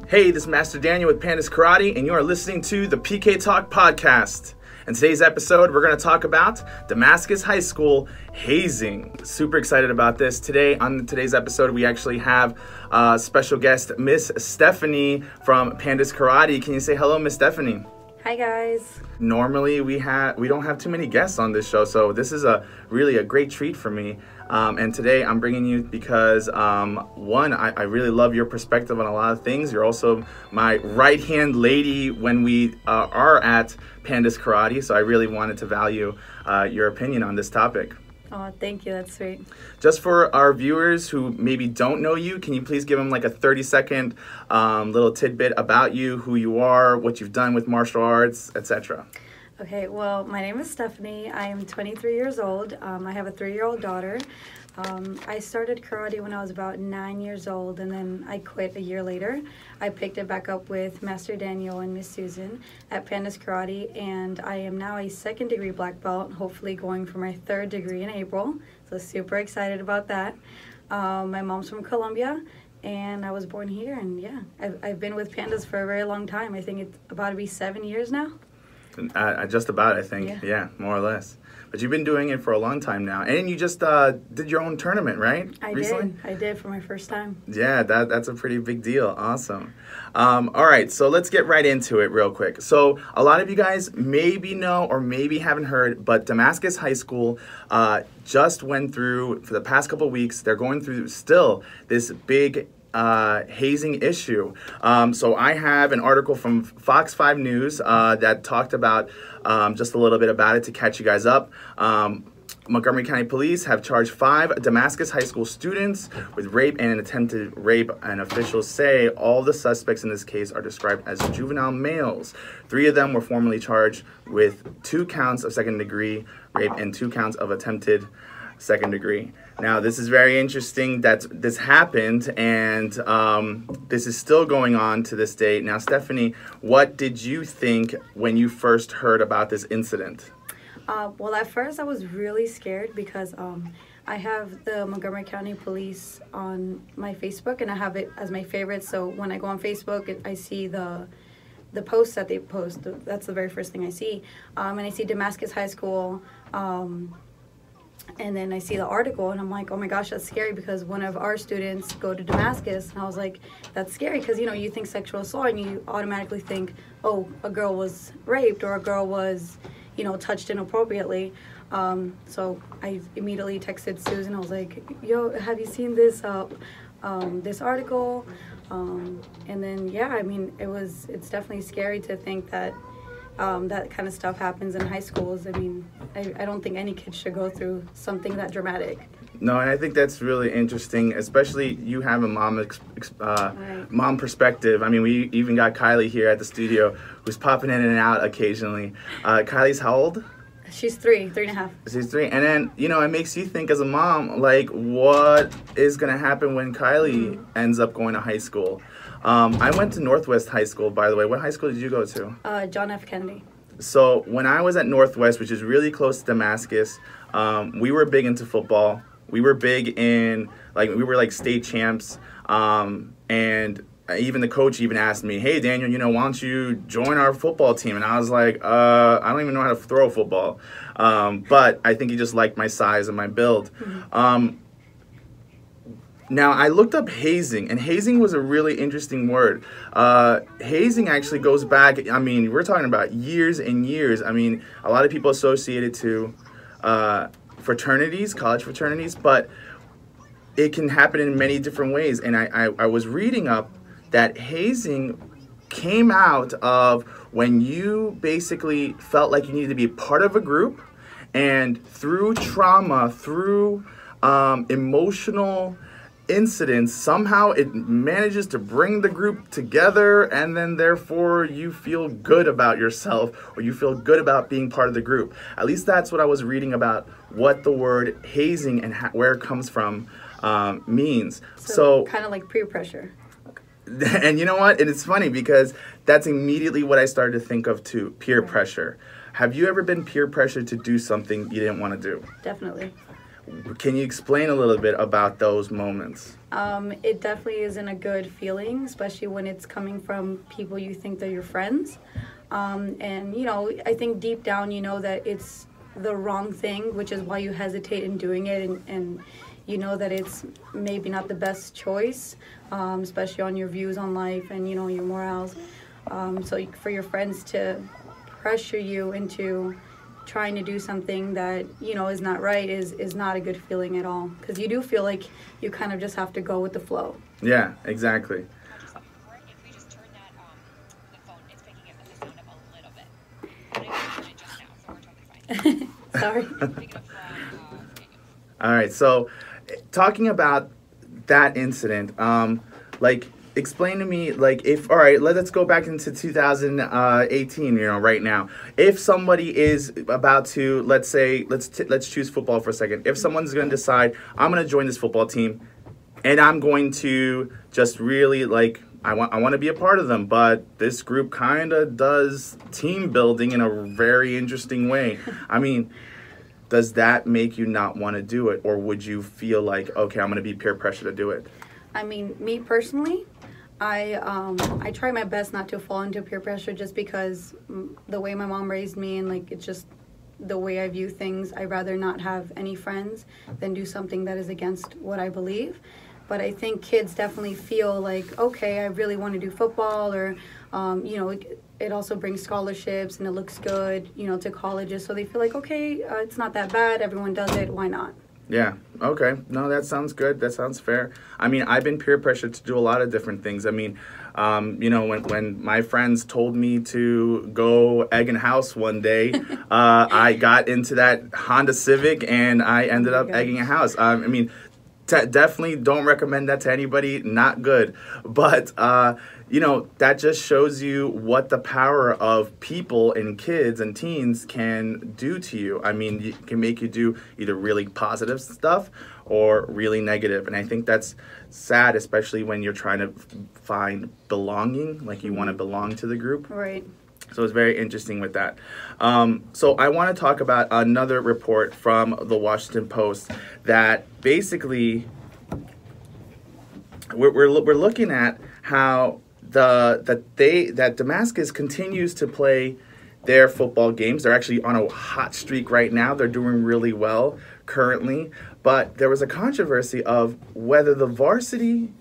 Hey, this is Master Daniel with Pandas Karate, and you are listening to the PK Talk podcast. In today's episode, we're going to talk about Damascus High School hazing. Super excited about this. Today, on today's episode, we actually have special guest, Miss Stephanie from Pandas Karate. Can you say hello, Miss Stephanie? Hi guys. Normally we don't have too many guests on this show, so this is really a great treat for me. And today I'm bringing you because one, I really love your perspective on a lot of things. You're also my right-hand lady when we are at Pandas Karate, so I really wanted to value your opinion on this topic. Oh, thank you. That's sweet. Just for our viewers who maybe don't know you, can you please give them like a 30-second little tidbit about you, who you are, what you've done with martial arts, etc.? Okay, well, my name is Stephanie. I am 23 years old. I have a 3-year-old daughter. I started karate when I was about 9 years old, and then I quit a year later. I picked it back up with Master Daniel and Miss Susan at Pandas Karate, and I am now a second-degree black belt, hopefully going for my third degree in April. So super excited about that. My mom's from Colombia, and I was born here, and yeah, I've been with Pandas for a very long time. I think it's about to be 7 years now. Just about, I think. Yeah, more or less. But you've been doing it for a long time now. And you just did your own tournament, right? I did for my first time. Yeah, that's a pretty big deal. Awesome. All right, so let's get right into it real quick. So a lot of you guys maybe know or maybe haven't heard, but Damascus High School just went through, for the past couple of weeks, they're going through still this big hazing issue. So I have an article from Fox 5 News that talked about just a little bit about it to catch you guys up. Montgomery County Police have charged 5 Damascus High School students with rape and an attempted rape, and officials say all the suspects in this case are described as juvenile males. 3 of them were formally charged with 2 counts of second-degree rape and 2 counts of attempted second degree. Now, this is very interesting that this happened, and this is still going on to this day. Now, Stephanie, what did you think when you first heard about this incident? Well, at first I was really scared because I have the Montgomery County Police on my Facebook, and I have it as my favorite. So when I go on Facebook, I see the posts that they post. That's the very first thing I see. And I see Damascus High School, and then I see the article, and I'm like, oh my gosh, that's scary, because one of our students go to Damascus, and I was like, that's scary, because, you know, you think sexual assault, and you automatically think, oh, a girl was raped, or a girl was, you know, touched inappropriately. So I immediately texted Susan. I was like, yo, have you seen this this article? And then, yeah, I mean, it's definitely scary to think that that kind of stuff happens in high schools. I mean, I don't think any kid should go through something that dramatic. No, and I think that's really interesting, especially you have a mom perspective. I mean, we even got Kylie here at the studio, who's popping in and out occasionally. Kylie's how old? She's 3.5. She's 3. And then, you know, it makes you think as a mom, like, what is going to happen when Kylie ends up going to high school? I went to Northwest High School, by the way. What high school did you go to? John F. Kennedy. So when I was at Northwest, which is really close to Damascus, we were big into football. We were big in, like, we were like state champs. And even the coach even asked me, hey, Daniel, you know, why don't you join our football team? And I was like, I don't even know how to throw a football. But I think he just liked my size and my build. Now, I looked up hazing, and hazing was a really interesting word. Hazing actually goes back, I mean, we're talking about years and years. I mean, a lot of people associate it to fraternities, college fraternities, but it can happen in many different ways. And I was reading up that hazing came out of when you basically felt like you needed to be part of a group, and through trauma, through emotional incidents, somehow it manages to bring the group together, and then therefore you feel good about yourself, or you feel good about being part of the group. At least that's what I was reading about what the word hazing and where it comes from means. So kind of like peer pressure. And you know what? And it's funny because that's immediately what I started to think of too, peer pressure. Have you ever been peer pressured to do something you didn't want to do? Definitely. Can you explain a little bit about those moments? It definitely isn't a good feeling, especially when it's coming from people you think they're your friends. And, you know, I think deep down you know that it's the wrong thing, which is why you hesitate in doing it, and you know that it's maybe not the best choice, especially on your views on life and, you know, your morals. So for your friends to pressure you into trying to do something that, you know, is not right is not a good feeling at all, because you do feel like you kind of just have to go with the flow. Yeah, exactly. Sorry. All right, so talking about that incident, like, explain to me, like, if, all right, let's go back into 2018, you know, right now. If somebody is about to, let's say, let's choose football for a second. If someone's going to decide, I'm going to join this football team, and I'm going to just really, like, I want to be a part of them, but this group kind of does team building in a very interesting way. I mean, does that make you not want to do it, or would you feel like, okay, I'm going to be peer pressure to do it? I mean, me personally, I try my best not to fall into peer pressure, just because the way my mom raised me, and like it's just the way I view things. I'd rather not have any friends than do something that is against what I believe. But I think kids definitely feel like, okay, I really want to do football, or you know, it also brings scholarships and it looks good, you know, to colleges. So they feel like, okay, it's not that bad. Everyone does it. Why not? Yeah, okay. No, that sounds good. That sounds fair. I mean, I've been peer pressured to do a lot of different things. I mean, you know, when my friends told me to go egg and house one day, I got into that Honda Civic and I ended up egging a house. I mean, definitely don't recommend that to anybody. Not good. But, you know, that just shows you what the power of people and kids and teens can do to you. I mean, it can make you do either really positive stuff or really negative. And I think that's sad, especially when you're trying to find belonging, like you want to belong to the group. Right. So it's very interesting with that. So I want to talk about another report from the Washington Post that basically we're looking at how that Damascus continues to play their football games. They're actually on a hot streak right now. They're doing really well currently. But there was a controversy of whether the varsity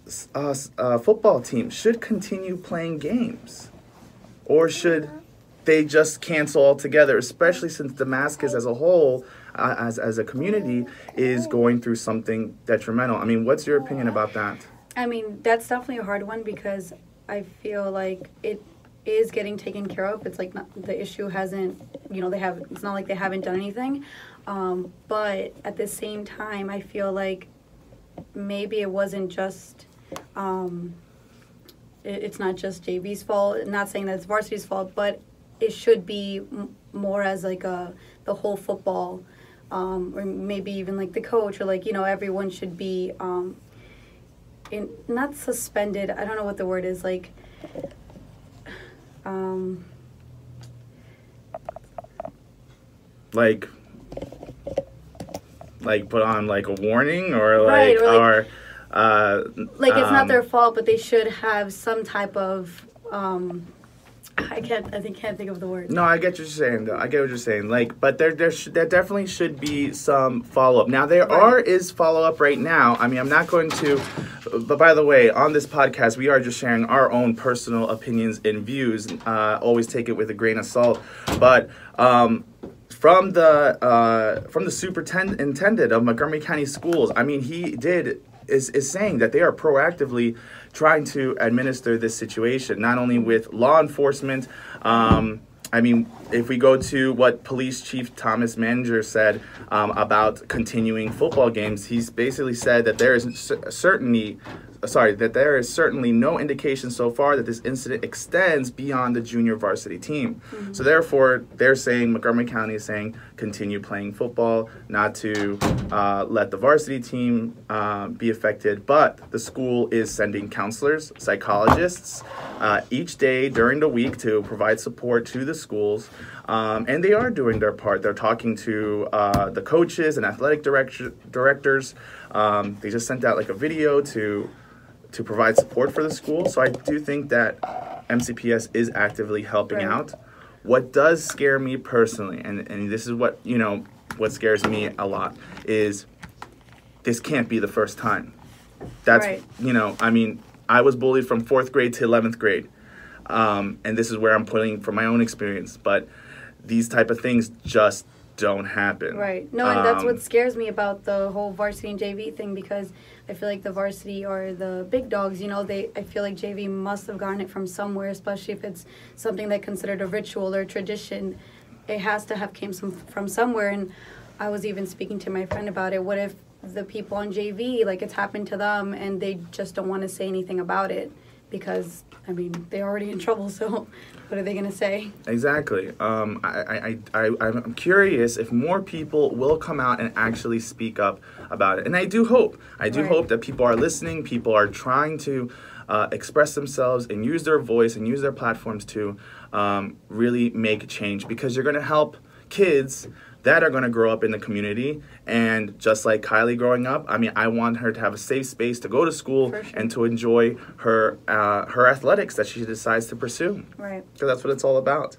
football team should continue playing games, or should they just cancel altogether, especially since Damascus as a whole, as a community, is going through something detrimental. I mean, what's your opinion about that? I mean, that's definitely a hard one, because I feel like it is getting taken care of. It's like the issue hasn't, you know, it's not like they haven't done anything. But at the same time, I feel like maybe it wasn't just, it's not just JV's fault. I'm not saying that it's varsity's fault, but it should be more as like the whole football, or maybe even like the coach, or like, you know, everyone should be not suspended. I don't know what the word is, like put on like a warning, or like, right, or like it's not their fault, but they should have some type of I can't think of the word. No, I get what you're saying, though. I get what you're saying. Like, but there definitely should be some follow-up. Now, is follow-up right now. I mean, I'm not going to, but by the way, on this podcast, we are just sharing our own personal opinions and views. Always take it with a grain of salt. But from the superintendent of Montgomery County Schools, I mean, he is saying that they are proactively trying to administer this situation, not only with law enforcement. I mean, if we go to what Police Chief Thomas Manger said about continuing football games, he's basically said that there is certainly there is certainly no indication so far that this incident extends beyond the junior varsity team. Mm-hmm. So therefore, they're saying, Montgomery County is saying, continue playing football, not to let the varsity team be affected. But the school is sending counselors, psychologists, each day during the week to provide support to the schools. And they are doing their part. They're talking to the coaches and athletic directors. They just sent out like a video to provide support for the school. So I do think that MCPS is actively helping out. What does scare me personally, and this is what, what scares me a lot, is this can't be the first time. That's, I was bullied from 4th grade to 11th grade. And this is where I'm putting from my own experience. But these type of things just don't happen. Right. No, and that's what scares me about the whole varsity and JV thing, because I feel like the varsity or the big dogs, I feel like JV must have gotten it from somewhere, especially if it's something they considered a ritual or tradition. It has to have came from somewhere. And I was even speaking to my friend about it. What if the people on JV, like, it's happened to them and they just don't want to say anything about it? Because, they're already in trouble, so what are they going to say? Exactly. I'm curious if more people will come out and actually speak up about it. And I do hope. I do hope that people are listening, people are trying to express themselves and use their voice and use their platforms to really make a change, because you're going to help kids that are going to grow up in the community. And just like Kylie growing up, I want her to have a safe space to go to school and to enjoy her athletics that she decides to pursue. Right. Because that's what it's all about.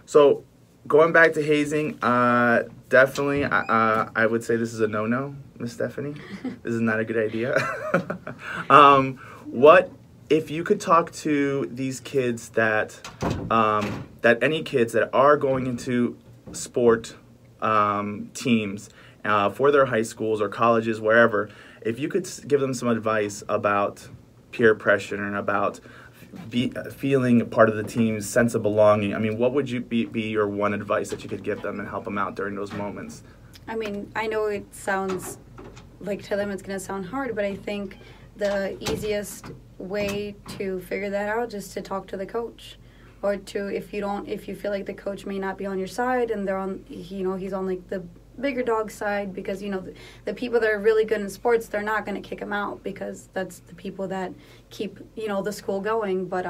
So going back to hazing, definitely I would say this is a no-no, Miss Stephanie. This is not a good idea. What if you could talk to these kids that any kids that are going into sport teams for their high schools or colleges, wherever, if you could give them some advice about peer pressure and about feeling part of the team's sense of belonging, what would you be your one advice that you could give them and help them out during those moments? I know it sounds like to them it's going to sound hard, but I think the easiest way to figure that out is to talk to the coach. Or if you feel like the coach may not be on your side and they're on, he's on like the bigger dog side, because the people that are really good in sports, they're not going to kick him out, because that's the people that keep the school going. But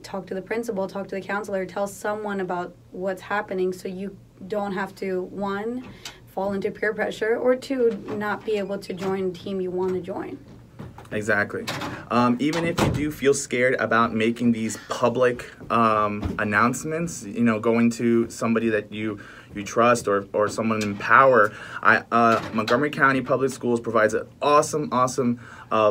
talk to the principal, talk to the counselor, tell someone about what's happening, so you don't have to, 1, fall into peer pressure, or 2, not be able to join a team you want to join. Exactly. Even if you do feel scared about making these public announcements, going to somebody that you trust or someone in power, Montgomery County Public Schools provides an awesome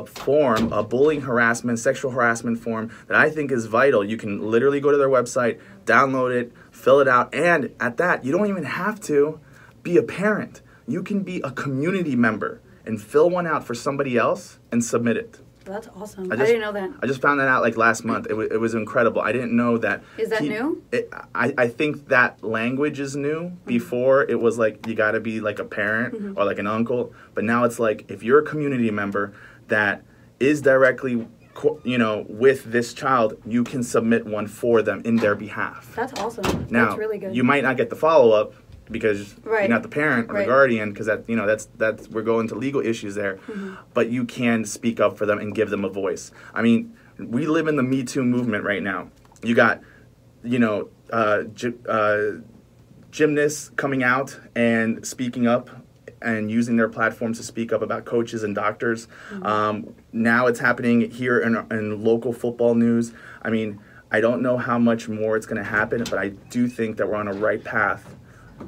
form, a bullying harassment, sexual harassment form that I think is vital. You can literally go to their website, download it, fill it out, and at that, you don't even have to be a parent. You can be a community member and fill one out for somebody else and submit it. That's awesome. I didn't know that. I just found that out like last month. It was incredible. I didn't know that. Is that new? I think that language is new. Before, it was like you got to be like a parent or like an uncle. But now it's like if you're a community member that is directly with this child, you can submit one for them in their behalf. That's awesome. Now, that's really good. You might not get the follow-up, because you're not the parent or the guardian, because that's we're going to legal issues there. But you can speak up for them and give them a voice. We live in the Me Too movement right now. You got gymnasts coming out and speaking up and using their platforms to speak up about coaches and doctors. Now it's happening here in local football news. I don't know how much more it's going to happen, but I do think that we're on a right path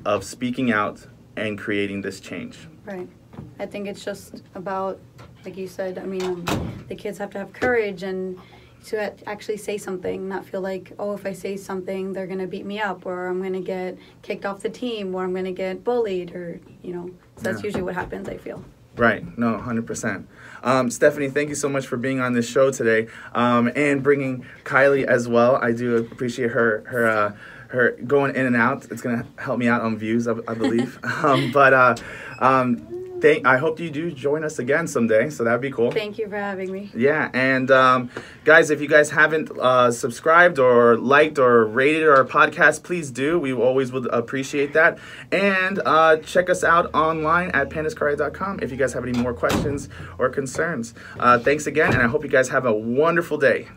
of speaking out and creating this change. Right. I think it's just about, like you said, the kids have to have courage and to actually say something, not feel like, oh, if I say something, they're going to beat me up, or I'm going to get kicked off the team, or I'm going to get bullied, or, so that's usually what happens, I feel. Right. No, 100%. Stephanie, thank you so much for being on this show today, and bringing Kylie as well. I do appreciate her going in and out. It's going to help me out on views, I believe. I hope you do join us again someday. So that'd be cool. Thank you for having me. Yeah, and guys, if you guys haven't subscribed or liked or rated our podcast, please do. We always would appreciate that. And check us out online at pandaskarate.com if you guys have any more questions or concerns. Thanks again, and I hope you guys have a wonderful day.